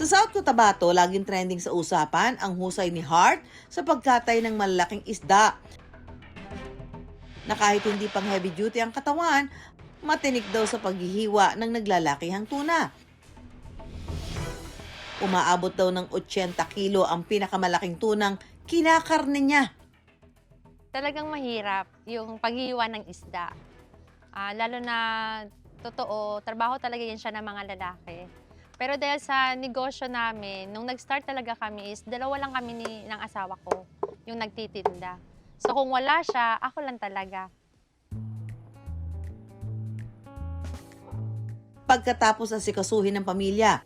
Sa South Cotabato, laging trending sa usapan ang husay ni Hart sa pagkatay ng malalaking isda. Na kahit hindi pang heavy duty ang katawan, matinik daw sa paghihiwa ng naglalakihang tuna. Umaabot daw ng 80 kilo ang pinakamalaking tunang kinakarne niya. Talagang mahirap yung paghiwa ng isda. Lalo na, totoo, trabaho talaga yan siya ng mga lalaki. Pero dahil sa negosyo namin, nung nag-start talaga kami is, dalawa lang kami ng asawa ko, yung nagtitinda. So kung wala siya, ako lang talaga. Pagkatapos asikasuhin ng pamilya,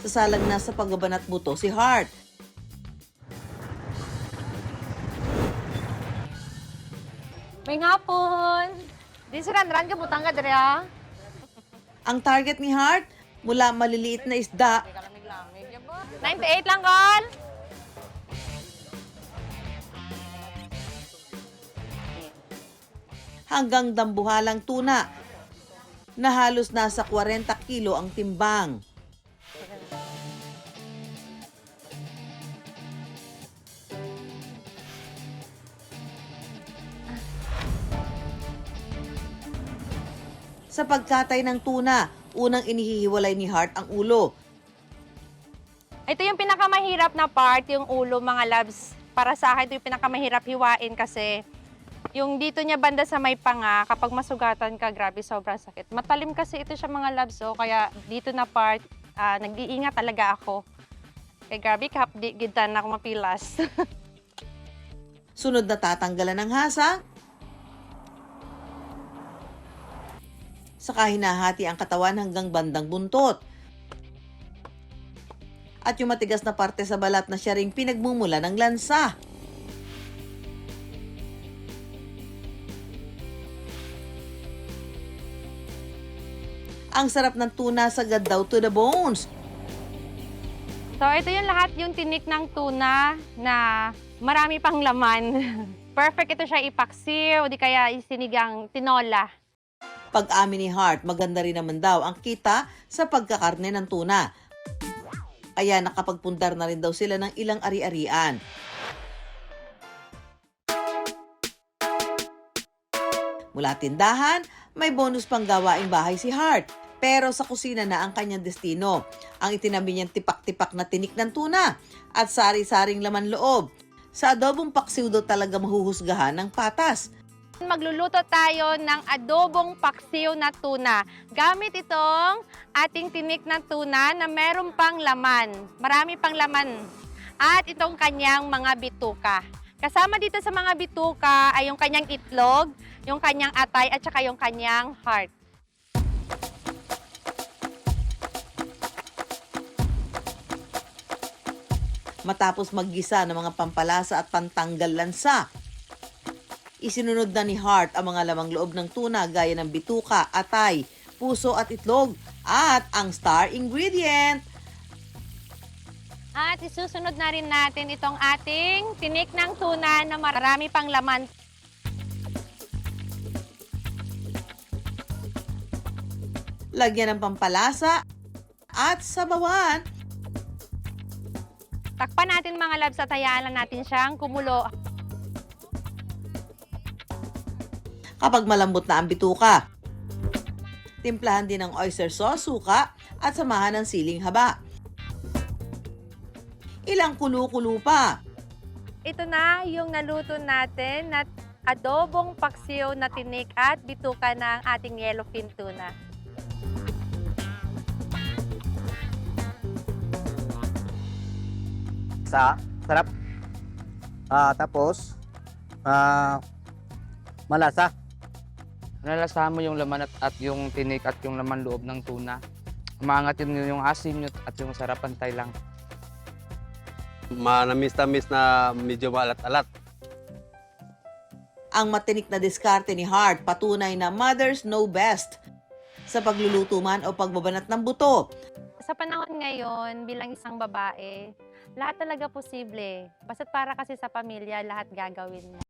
sasalag na sa pagbabanat buto si Hart. May ngapon! Di surandran ka butang ka dere ha? Ang target ni Hart, mula maliliit na isda 98 lang, Gon! hanggang dambuhalang tuna na halos nasa 40 kilo ang timbang. Sa pagkatay ng tuna, unang inihihiwalay ni Hart ang ulo. Ito yung pinakamahirap na part, yung ulo, mga labs. Para sa akin, ito yung pinakamahirap hiwain kasi yung dito niya banda sa may panga, kapag masugatan ka, grabe, sobrang sakit. Matalim kasi ito siya, mga labs, oh, kaya dito na part, nag-iingat talaga ako. Kaya grabe, kapdi, gitan ako mapilas. Sunod na tatanggalan ng hasa, saka hinahati ang katawan hanggang bandang buntot. At yung matigas na parte sa balat na siya ring pinagmumula ng lansa. Ang sarap ng tuna sagad daw to the bones. So, ito yung lahat yung tinik ng tuna na marami pang laman. Perfect ito siya ipaksiw, di kaya isinigang tinola. Pag-amin ni Hart, maganda rin naman daw ang kita sa pagkakarne ng tuna. Kaya nakapagpundar na rin daw sila ng ilang ari-arian. Mula tindahan, may bonus pang gawaing bahay si Hart. Pero sa kusina na ang kanyang destino. Ang itinabi niyang tipak-tipak na tinik ng tuna at sari-saring laman loob. Sa adobong paksiw daw talaga mahuhusgahan ng patas. Magluluto tayo ng adobong paksiw na tuna. Gamit itong ating tinik na tuna na meron pang laman. Marami pang laman. At itong kanyang mga bituka. Kasama dito sa mga bituka ay yung kanyang itlog, yung kanyang atay at saka yung kanyang heart. Matapos maggisa ng mga pampalasa at pantanggal lansa, isinunod na ni Hart ang mga lamang loob ng tuna gaya ng bituka, atay, puso at itlog at ang star ingredient. At isusunod na rin natin itong ating tinik ng tuna na marami pang laman. Lagyan ng pampalasa at sabawan. Takpan natin mga labs at hayaan lang natin siyang kumulo. Kapag malambot na ang bituka, timplahan din ng oyster sauce, suka at samahan ng siling haba. Ilang kulo-kulo pa. Ito na yung naluto natin na adobong paksiw na tinik at bituka ng ating yellowfin tuna. Sarap. Tapos, malasa. Nalasahan mo yung laman at yung tinik at yung laman loob ng tuna. Umaangatin yung asim at yung sarap pantay lang. Manamis-tamis na medyo maalat-alat. Ang matinik na diskarte ni Hart patunay na mothers know best sa pagluluto man o pagbabanat ng buto. Sa panahon ngayon, bilang isang babae, lahat talaga posible. Basta't para kasi sa pamilya, lahat gagawin mo.